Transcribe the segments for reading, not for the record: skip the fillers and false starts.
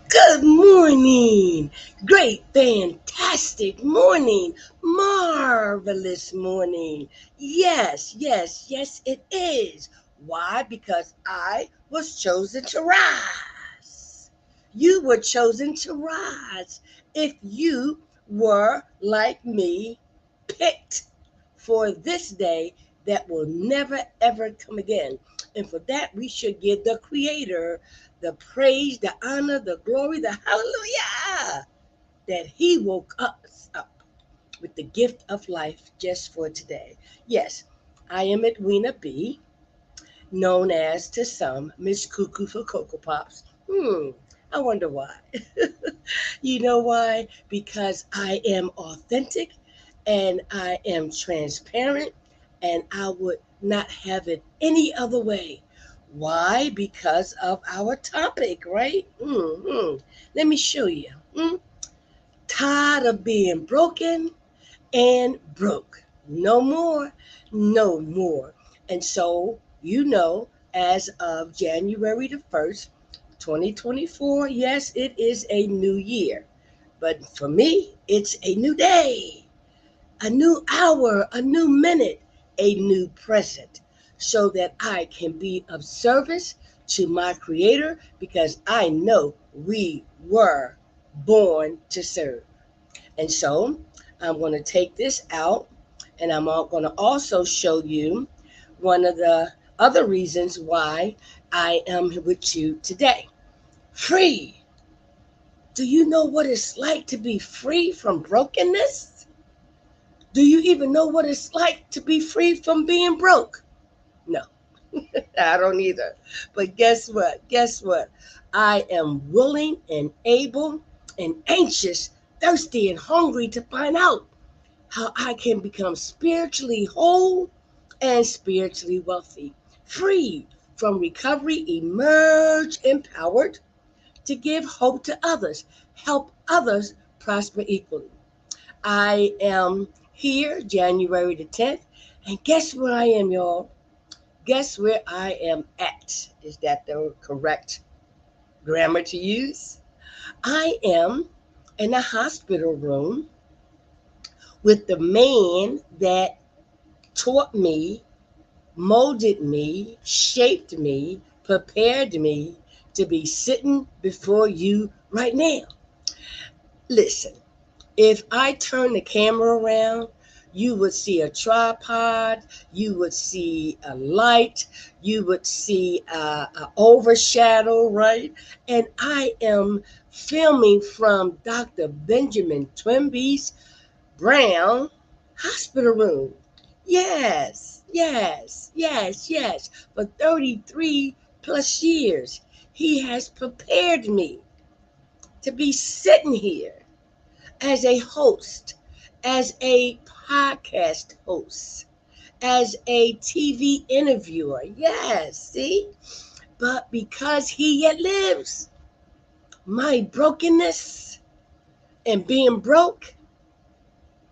Good morning. Great, fantastic morning. Marvelous morning. Yes, it is. Why? Because I was chosen to rise. You were chosen to rise. If you were, like me, picked for this day that will never ever come again. And for that, we should give the Creator the praise, the honor, the glory, the hallelujah that He woke us up with the gift of life just for today. Yes, I am Edwina B., known as to some Miss Cuckoo for Cocoa Pops. I wonder why. You know why? Because I am authentic and I am transparent and I would not have it any other way. Why? Because of our topic, right? Let me show you. Tired of being broken and broke. No more, no more. And so, as of January the 1st, 2024, yes, it is a new year. But for me, it's a new day, a new hour, a new minute, a new present, so that I can be of service to my Creator because I know we were born to serve. And so I'm going to take this out and I'm going to also show you one of the other reasons why I am with you today. Free. Do you know what it's like to be free from brokenness? Do you even know what it's like to be free from being broke? No, I don't either. But guess what? Guess what? I am willing and able and anxious, thirsty and hungry to find out how I can become spiritually whole and spiritually wealthy, free from recovery, emerge empowered to give hope to others, help others prosper equally. I am here January the 10th, and guess where I am, y'all? Guess where I am at? Is that the correct grammar to use? I am in a hospital room with the man that taught me, molded me, shaped me, prepared me to be sitting before you right now. Listen, if I turn the camera around, you would see a tripod, you would see a light, you would see a overshadow, right? And I am filming from Dr. Benjamin Twimby's Brown hospital room. Yes. For 33 plus years, he has prepared me to be sitting here as a host, as a podcast host, as a TV interviewer. Yes, see? But because he yet lives, my brokenness and being broke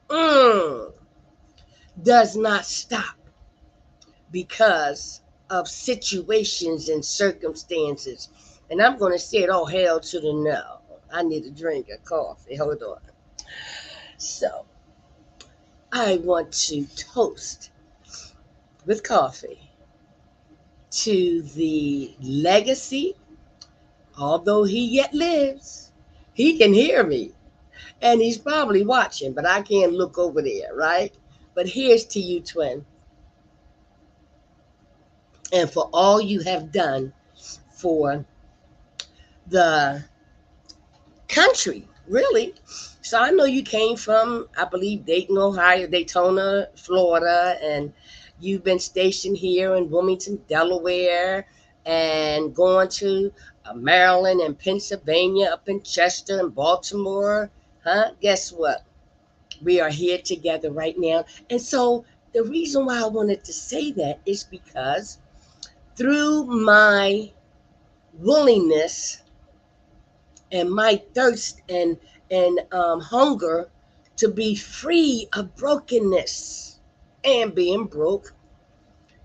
mm, does not stop because of situations and circumstances. And I'm going to say it all hell to the no. I need a drink of coffee. Hold on. So I want to toast with coffee to the legacy, although he yet lives. He can hear me and he's probably watching, but I can't look over there, right? But here's to you, twin, and for all you have done for the country, really. So I know you came from, I believe, Dayton, Ohio, Daytona, Florida, and you've been stationed here in Wilmington, Delaware, and going to Maryland and Pennsylvania, up in Chester and Baltimore. Huh? Guess what? We are here together right now. And so the reason why I wanted to say that is because through my willingness and my thirst and hunger to be free of brokenness and being broke,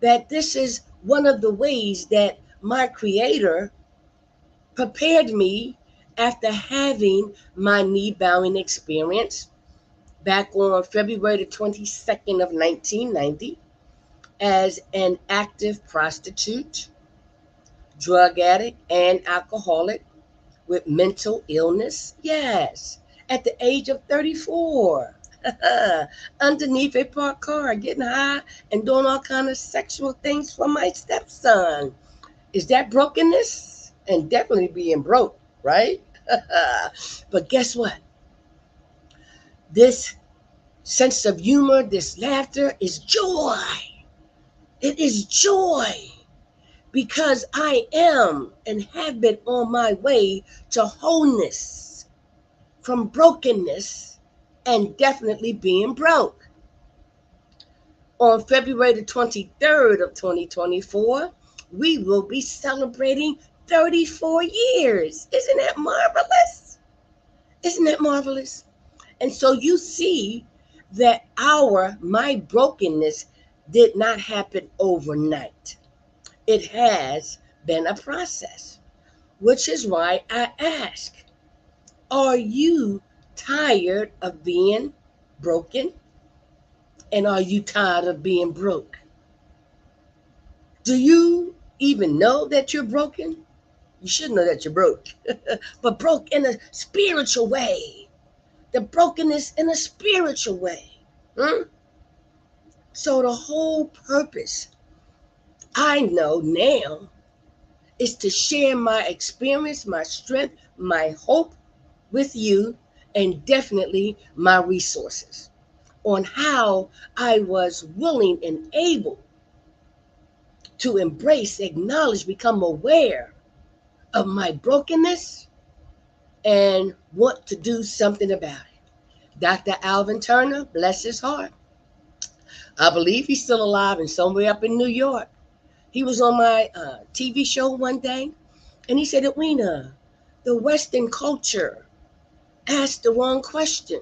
that this is one of the ways that my Creator prepared me after having my knee bowing experience back on February the 22nd of 1990 as an active prostitute, drug addict, and alcoholic with mental illness. Yes, at the age of 34. Underneath a parked car, getting high and doing all kind of sexual things for my stepson. Is that brokenness? And definitely being broke, right? But guess what? This sense of humor, this laughter is joy. It is joy because I am and have been on my way to wholeness from brokenness and definitely being broke. On February the 23rd of 2024, we will be celebrating 34 years. Isn't that marvelous? Isn't that marvelous? And so you see that my brokenness did not happen overnight. It has been a process, which is why I ask, are you tired of being broken? And are you tired of being broke? Do you even know that you're broken? You should know that you're broke, but broke in a spiritual way. The brokenness in a spiritual way. Hmm? So the whole purpose, I know now, is to share my experience, my strength, my hope with you, and definitely my resources on how I was willing and able to embrace, acknowledge, become aware of my brokenness and want to do something about it. Dr. Alvin Turner, bless his heart. I believe he's still alive and somewhere up in New York. He was on my TV show one day, and he said, Edwina, the Western culture asked the wrong question.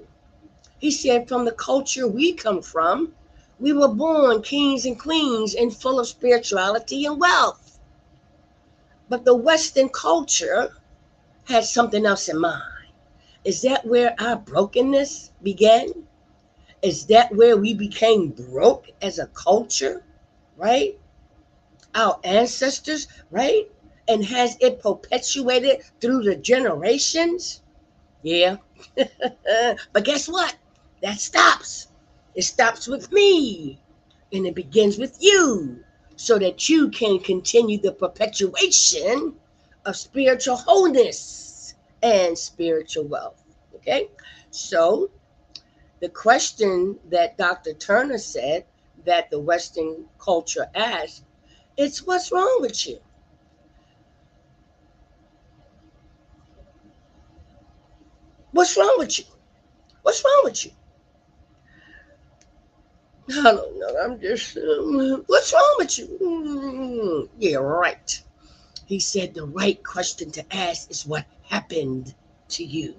He said, from the culture we come from, we were born kings and queens and full of spirituality and wealth. But the Western culture had something else in mind. Is that where our brokenness began? Is that where we became broke as a culture, right? Our ancestors, right? And has it perpetuated through the generations? Yeah. But guess what? That stops. It stops with me. And it begins with you so that you can continue the perpetuation of spiritual wholeness and spiritual wealth. Okay? So the question that Dr. Turner said that the Western culture asked, it's what's wrong with you? What's wrong with you? What's wrong with you? I don't know. I'm just, what's wrong with you? Yeah, right. He said the right question to ask is what happened to you?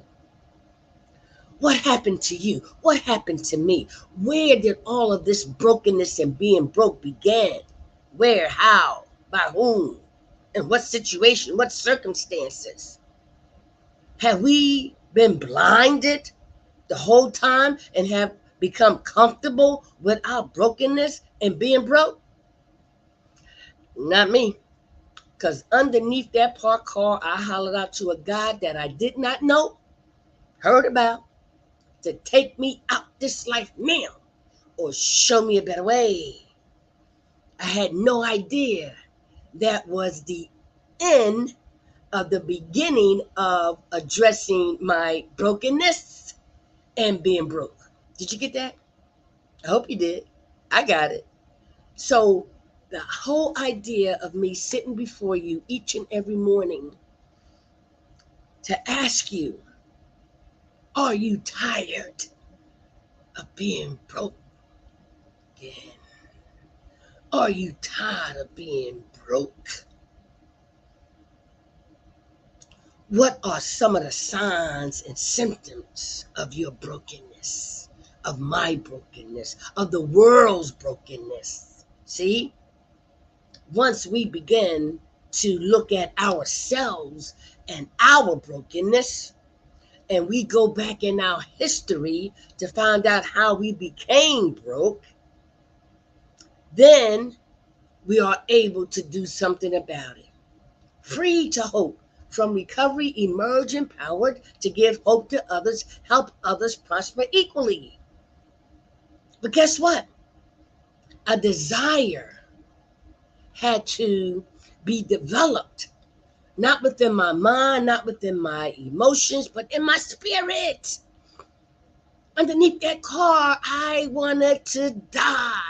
What happened to you? What happened to me? Where did all of this brokenness and being broke begin? Where, how, by whom, in what situation, what circumstances? Have we been blinded the whole time and have become comfortable with our brokenness and being broke? Not me. Because underneath that parked car, I hollered out to a God that I did not know, heard about, to take me out this life now or show me a better way. I had no idea that was the end of the beginning of addressing my brokenness and being broke. Did you get that? I hope you did. I got it. So the whole idea of me sitting before you each and every morning to ask you, are you tired of being broke again? Are you tired of being broke? What are some of the signs and symptoms of your brokenness, of my brokenness, of the world's brokenness? See, once we begin to look at ourselves and our brokenness, and we go back in our history to find out how we became broke, then we are able to do something about it. Free to hope. From recovery, emerge empowered to give hope to others, help others prosper equally. But guess what? A desire had to be developed, not within my mind, not within my emotions, but in my spirit. Underneath that car, I wanted to die.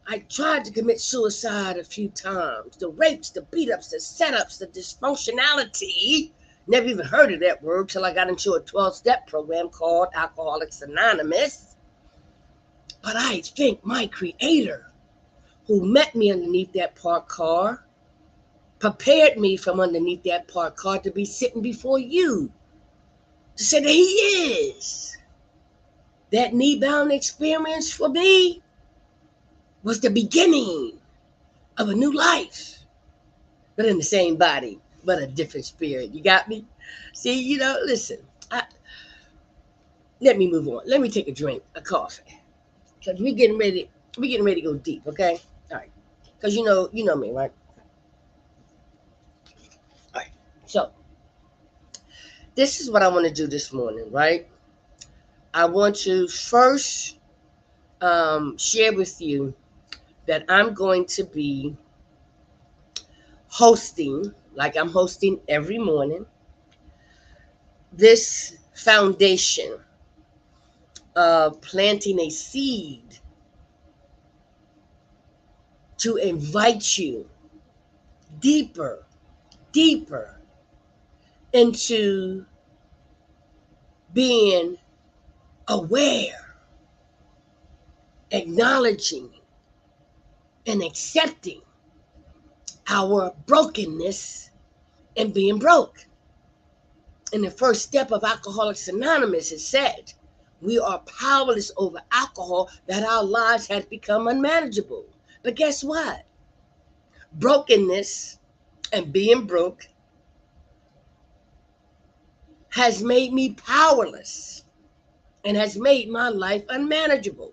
I tried to commit suicide a few times. The rapes, the beat ups, the setups, the dysfunctionality. Never even heard of that word till I got into a 12-step program called Alcoholics Anonymous. But I think my creator, who met me underneath that parked car, prepared me from underneath that parked car to be sitting before you, to say that he is. That knee-bound experience for me was the beginning of a new life, but in the same body, but a different spirit. You got me? See, listen, let me move on. Let me take a drink of coffee, because we're getting ready to go deep, okay? All right. Because you know me, right? All right. So this is what I want to do this morning, right? I want to first share with you that I'm going to be hosting, like I'm hosting every morning, this foundation of planting a seed to invite you deeper, deeper into being aware, acknowledging, and accepting our brokenness and being broke. In the first step of Alcoholics Anonymous, it said, we are powerless over alcohol, that our lives had become unmanageable. But guess what? Brokenness and being broke has made me powerless and has made my life unmanageable.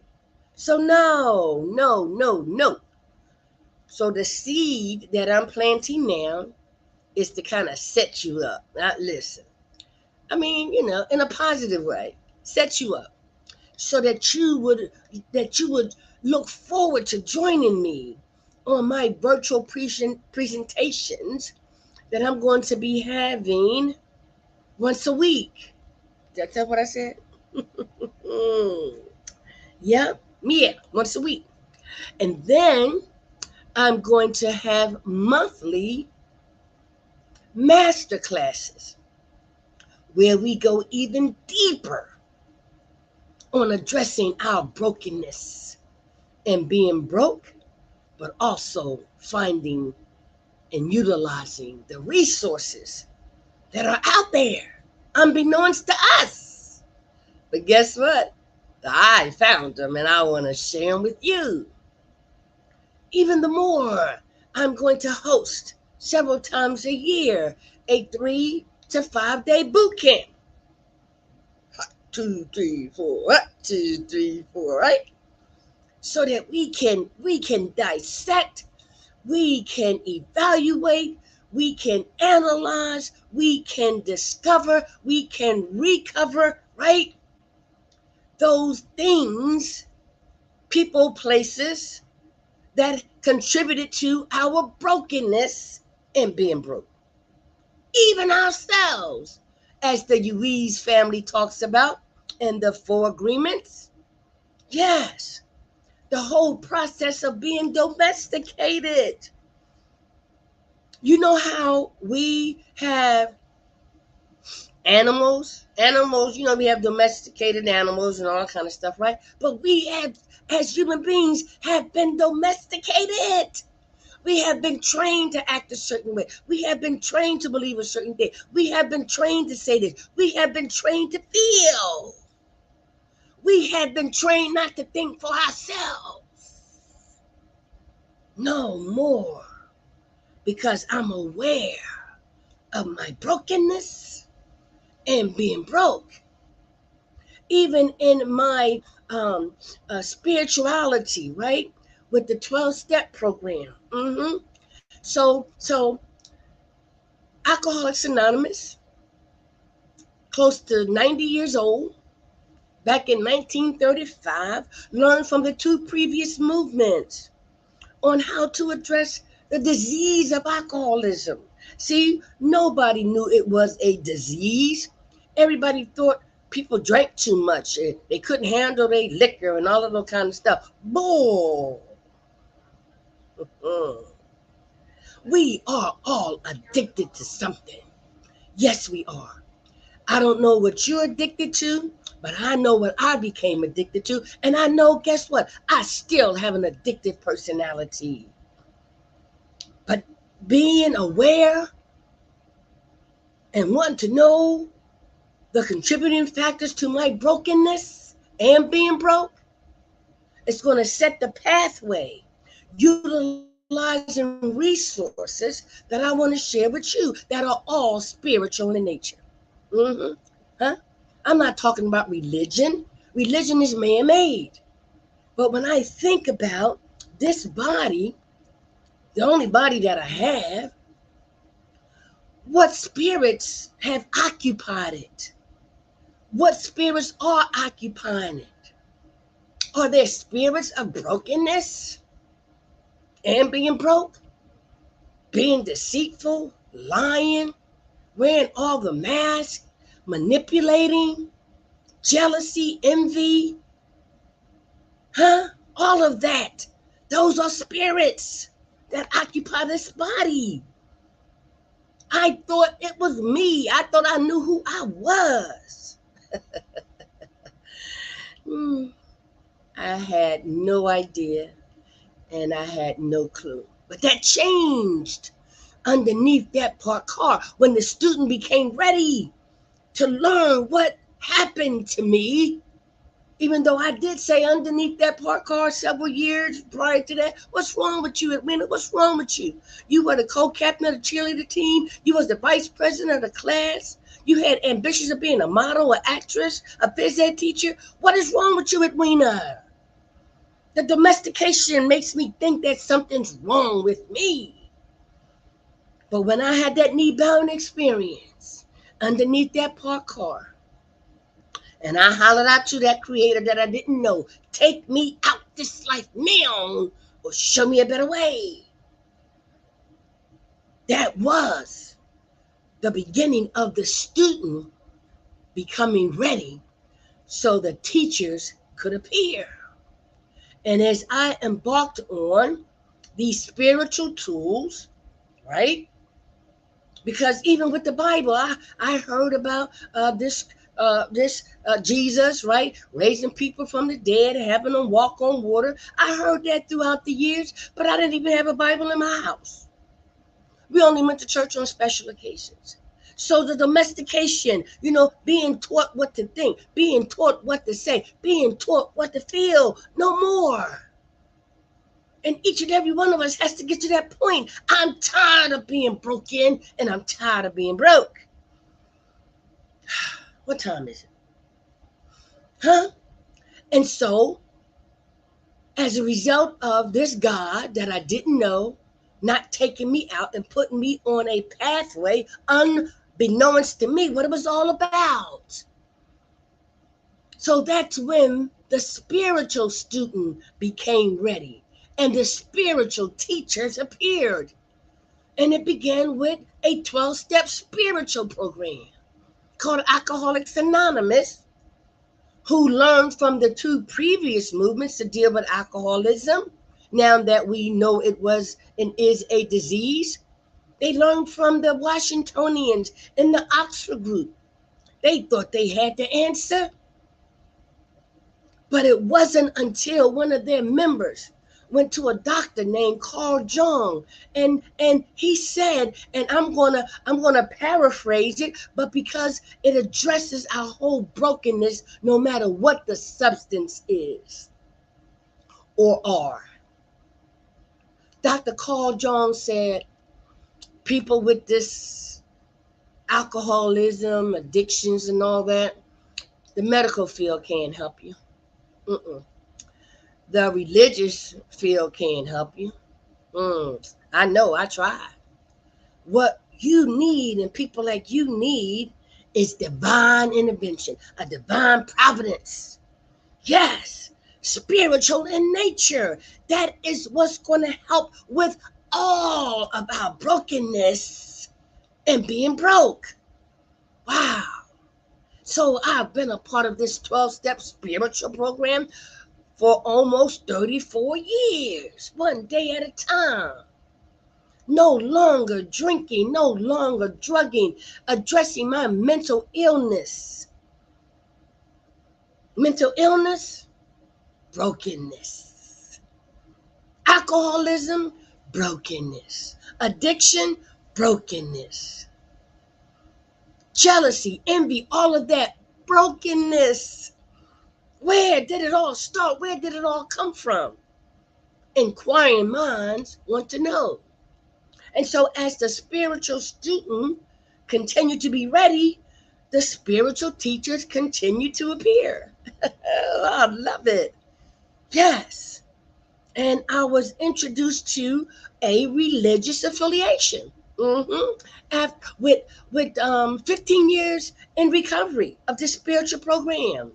So no, no, no, no. So the seed that I'm planting now is to kind of set you up. Now listen, I mean, in a positive way, set you up so that you would look forward to joining me on my virtual presentations that I'm going to be having once a week. That's what I said? Yep, yeah, once a week. And then I'm going to have monthly master classes where we go even deeper on addressing our brokenness and being broke, but also finding and utilizing the resources that are out there, unbeknownst to us. But guess what? I found them and I want to share them with you. Even the more, I'm going to host several times a year a 3 to 5 day boot camp. 2, 3, 4, 2, 3, 4, right? So that we can dissect, we can evaluate, we can analyze, we can discover, we can recover, right? Those things, people, places that contributed to our brokenness and being broke. Even ourselves, as the Louise family talks about in the 4 agreements. Yes, the whole process of being domesticated. You know how we have animals, we have domesticated animals and all that kind of stuff, right? But we have, as human beings, have been domesticated. We have been trained to act a certain way. We have been trained to believe a certain thing. We have been trained to say this. We have been trained to feel. We have been trained not to think for ourselves. No more. because I'm aware of my brokenness and being broke. Even in my spirituality, right? With the 12-step program. So Alcoholics Anonymous, close to 90 years old, back in 1935, learned from the two previous movements on how to address the disease of alcoholism. See, nobody knew it was a disease. Everybody thought people drank too much. They couldn't handle their liquor and all of that kind of stuff. Bull. We are all addicted to something. Yes, we are. I don't know what you're addicted to, but I know what I became addicted to. And I know, guess what? I still have an addictive personality. But being aware and wanting to know the contributing factors to my brokenness and being broke, it's going to set the pathway, utilizing resources that I want to share with you that are all spiritual in nature. Mm-hmm. Huh? I'm not talking about religion. Religion is man-made. But when I think about this body, the only body that I have, what spirits have occupied it? What spirits are occupying it? Are there spirits of brokenness and being broke? Being deceitful, lying, wearing all the masks, manipulating, jealousy, envy, huh? All of that. Those are spirits that occupy this body. I thought it was me. I thought I knew who I was. I had no idea and I had no clue. But that changed underneath that parked car when the student became ready to learn what happened to me. Even though I did say underneath that parked car several years prior to that, what's wrong with you, Edwina? What's wrong with you? You were the co-captain of the cheerleader team. You was the vice president of the class. You had ambitions of being a model, an actress, a phys ed teacher. What is wrong with you, Edwina? The domestication makes me think that something's wrong with me. But when I had that knee-bound experience underneath that parked car, and I hollered out to that creator that I didn't know, take me out this life now or show me a better way. That was the beginning of the student becoming ready so the teachers could appear. And as I embarked on these spiritual tools, right? Because even with the Bible, I heard about this Jesus, right? Raising people from the dead, having them walk on water. I heard that throughout the years, but I didn't even have a Bible in my house. We only went to church on special occasions. So the domestication, being taught what to think, being taught what to say, being taught what to feel, no more. And each and every one of us has to get to that point. I'm tired of being broken and I'm tired of being broke. What time is it? Huh? And so, as a result of this God that I didn't know, not taking me out and putting me on a pathway, unbeknownst to me, what it was all about. So that's when the spiritual student became ready and the spiritual teachers appeared. And it began with a 12-step spiritual program called Alcoholics Anonymous, who learned from the two previous movements to deal with alcoholism. Now that we know it was and is a disease, they learned from the Washingtonians in the Oxford group. They thought they had the answer. But it wasn't until one of their members went to a doctor named Carl Jung, and he said, and I'm gonna paraphrase it, but because it addresses our whole brokenness, no matter what the substance is or are. Dr. Carl Jung said, people with this alcoholism, addictions, and all that, the medical field can't help you. Mm-mm. The religious field can't help you. I know, I tried. What you need and people like you need is divine intervention, a divine providence. Yes, spiritual in nature. That is what's going to help with all of our brokenness and being broke. Wow. So I've been a part of this 12-step spiritual program for almost 34 years, one day at a time. No longer drinking, no longer drugging, addressing my mental illness. Mental illness, brokenness. Alcoholism, brokenness. Addiction, brokenness. Jealousy, envy, all of that, brokenness. Where did it all start? Where did it all come from? Inquiring minds want to know. And so as the spiritual student continue to be ready, the spiritual teachers continue to appear. I love it. Yes. And I was introduced to a religious affiliation. With 15 years in recovery of this spiritual program.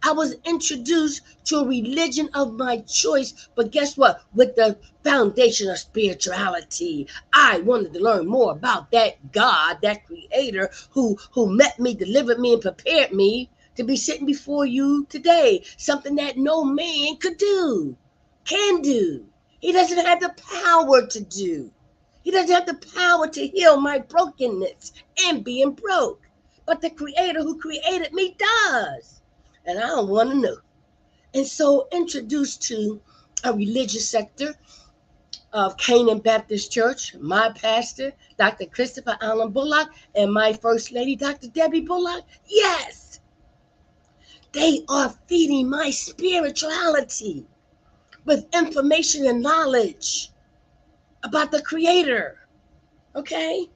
I was introduced to a religion of my choice, but guess what? With the foundation of spirituality, I wanted to learn more about that God, that creator who met me, delivered me, and prepared me to be sitting before you today. Something that no man could do, can do. He doesn't have the power to do. He doesn't have the power to heal my brokenness and being broke. But the creator who created me does. And I don't want to know. And so introduced to a religious sector of Canaan Baptist Church, my pastor, Dr. Christopher Allen Bullock, and my first lady, Dr. Debbie Bullock. Yes, they are feeding my spirituality with information and knowledge about the creator. Okay?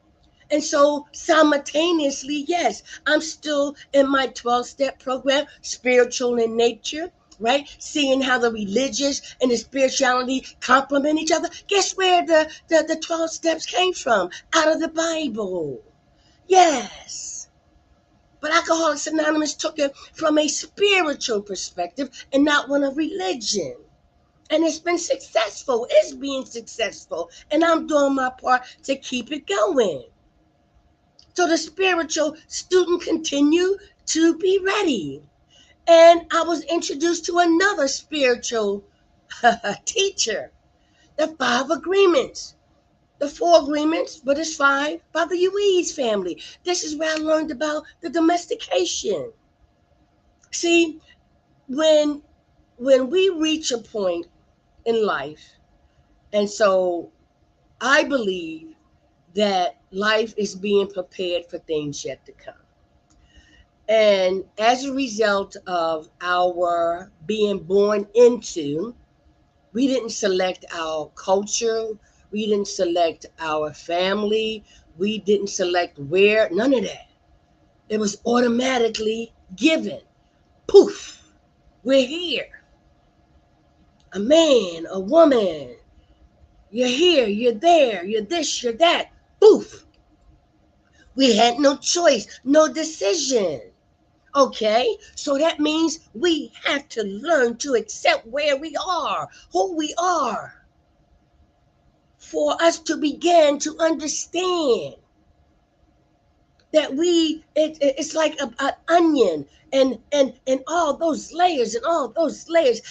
And so simultaneously, yes, I'm still in my 12-step program, spiritual in nature, right? Seeing how the religious and the spirituality complement each other. Guess where the 12 steps came from? Out of the Bible. Yes. But Alcoholics Anonymous took it from a spiritual perspective and not one of religion. And it's been successful. It's being successful. And I'm doing my part to keep it going. So the spiritual student continued to be ready. And I was introduced to another spiritual teacher, the 5 agreements. The 4 agreements, but it's 5 by the Uiz family. This is where I learned about the domestication. See, when we reach a point in life, and so I believe that life is being prepared for things yet to come. And as a result of our being born into, we didn't select our culture, we didn't select our family, we didn't select where, none of that. It was automatically given. Poof, we're here. A man, a woman, you're here, you're there, you're this, you're that. Poof. We had no choice, no decision. Okay, so that means we have to learn to accept where we are, who we are, for us to begin to understand that it's like an onion, and all those layers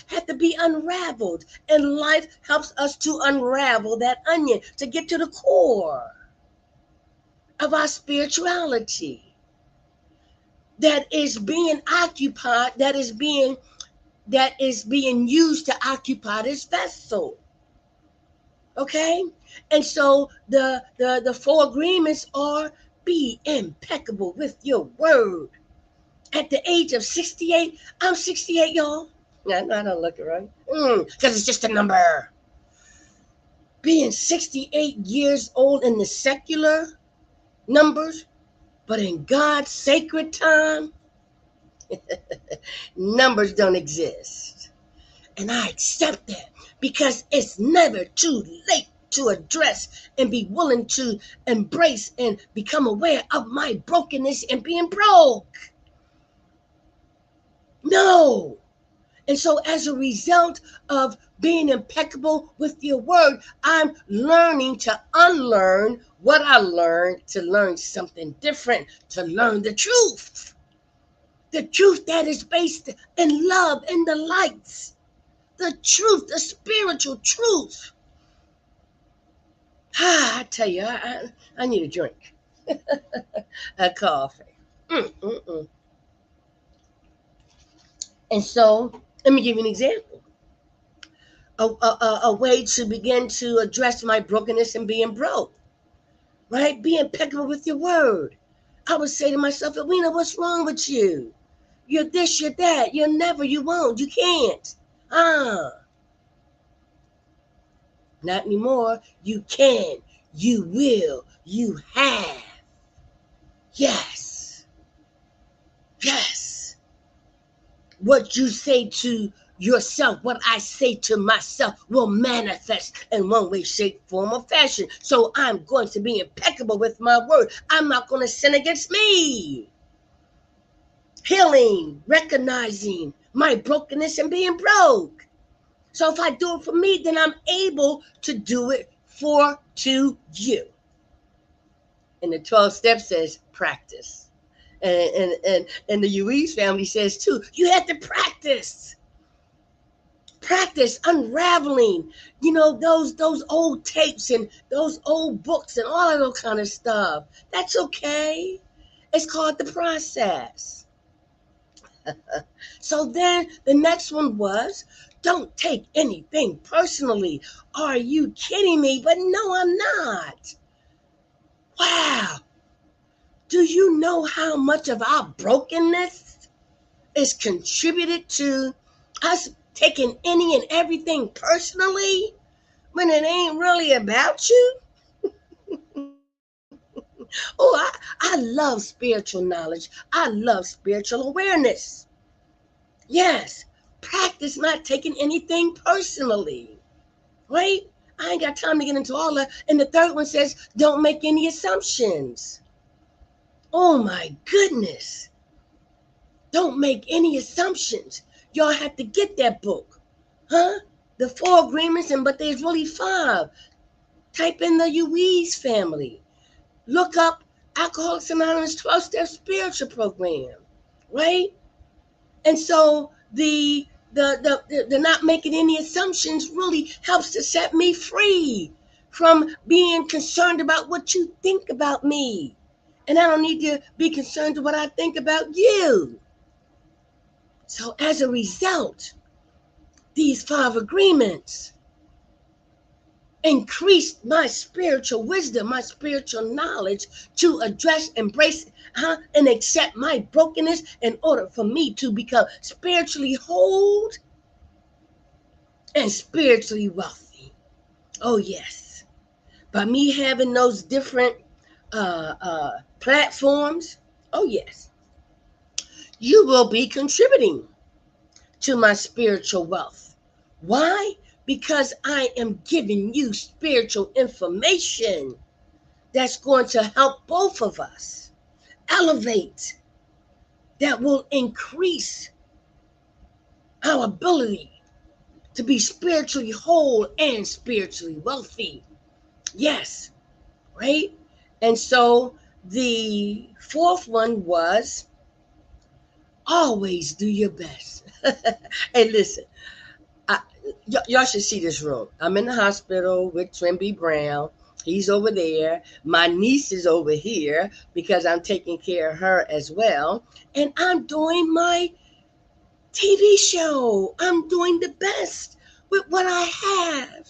have to be unraveled, and life helps us to unravel that onion to get to the core of our spirituality that is being occupied, that is being used to occupy this vessel. Okay? And so the 4 agreements are: be impeccable with your word. At the age of 68, I'm 68, y'all. I don't look it right. Because it's just a number. being 68 years old in the secular numbers, but in God's sacred time, numbers don't exist. And I accept that because it's never too late to address and be willing to embrace and become aware of my brokenness and being broke. No. And so, as a result of being impeccable with your word, I'm learning to unlearn what I learned to learn something different, to learn the truth. The truth that is based in love and the lights. The truth, the spiritual truth. I tell you, I need a drink. A coffee. Mm-mm-mm. And so, let me give you an example. A way to begin to address my brokenness and being broke, right? Be impeccable with your word. I would say to myself, Edwina, what's wrong with you? You're this, you're that. You'll never, you won't, you can't. Not anymore. You can, you will, you have. Yes. Yes. What you say to yourself, what I say to myself will manifest in one way, shape, form, or fashion. So I'm going to be impeccable with my word. I'm not going to sin against me. Healing, recognizing my brokenness and being broke. So if I do it for me, then I'm able to do it to you. And the 12 steps says practice. And the Ruiz family says too, you have to practice unraveling, those old tapes and those old books and all of that kind of stuff. That's okay. It's called the process. So then the next one was, don't take anything personally. Are you kidding me? But no, I'm not. Wow. Do you know how much of our brokenness is contributed to us taking any and everything personally when it ain't really about you? Oh, I love spiritual knowledge. I love spiritual awareness. Yes, practice not taking anything personally, right? I ain't got time to get into all that. And the third one says, don't make any assumptions. Oh my goodness. Don't make any assumptions. Y'all have to get that book. Huh? The 4 agreements, but there's really 5. Type in the Ruiz family. Look up Alcoholics Anonymous 12-step spiritual program, right? And so the not making any assumptions really helps to set me free from being concerned about what you think about me. And I don't need to be concerned with what I think about you. So as a result, these 5 agreements increased my spiritual wisdom, my spiritual knowledge to address, embrace, and accept my brokenness in order for me to become spiritually whole and spiritually wealthy. Oh, yes. By me having those different platforms, oh, yes, you will be contributing to my spiritual wealth. Why? Because I am giving you spiritual information that's going to help both of us elevate, that will increase our ability to be spiritually whole and spiritually wealthy. Yes, right? And so the 4th one was always do your best. Hey, listen, y'all should see this room. I'm in the hospital with Trimby Brown. He's over there. My niece is over here because I'm taking care of her as well. And I'm doing my TV show. I'm doing the best with what I have.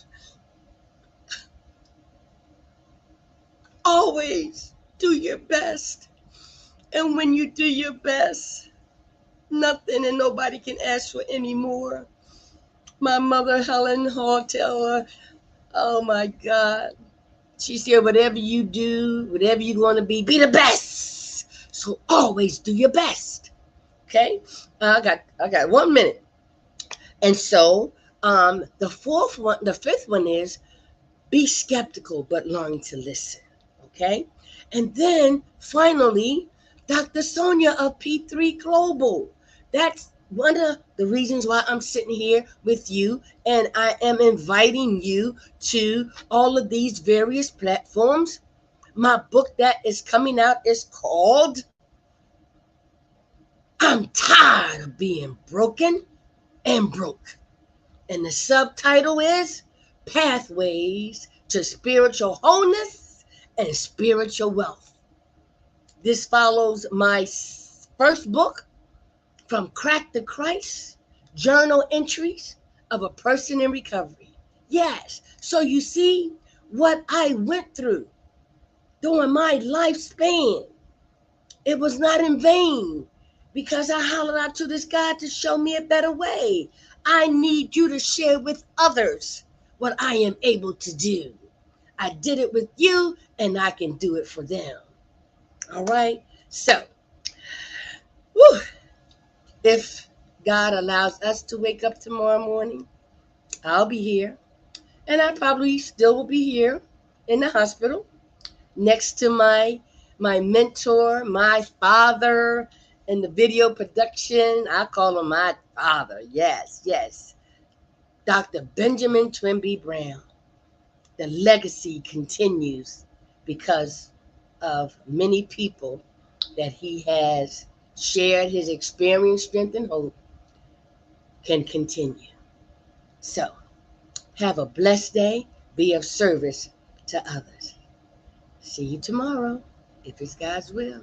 Always do your best. And when you do your best, nothing and nobody can ask for any more. My mother, Helen Hall Taylor, Oh my God. She said, whatever you do, whatever you're going to be the best. So always do your best. Okay? I got 1 minute. And so the fifth one is be skeptical, but learn to listen. Okay? And then finally, Dr. Sonia of P3 Global. That's one of the reasons why I'm sitting here with you, and I am inviting you to all of these various platforms. My book that is coming out is called I'm Tired of Being Broken and Broke. And the subtitle is Pathways to Spiritual Wholeness and Spiritual Wealth. This follows my first book, From Crack to Christ, Journal Entries of a Person in Recovery. Yes, so you see what I went through during my lifespan. It was not in vain because I hollered out to this God to show me a better way. I need you to share with others what I am able to do. I did it with you and I can do it for them. All right? So, whew, if God allows us to wake up tomorrow morning, I'll be here. And I probably still will be here in the hospital next to my mentor, my father in the video production. I call him my father. Yes, yes. Dr. Benjamin Trimby Brown. The legacy continues because of many people that he has shared his experience, strength, and hope can continue. So, have a blessed day. Be of service to others. See you tomorrow, if it's God's will.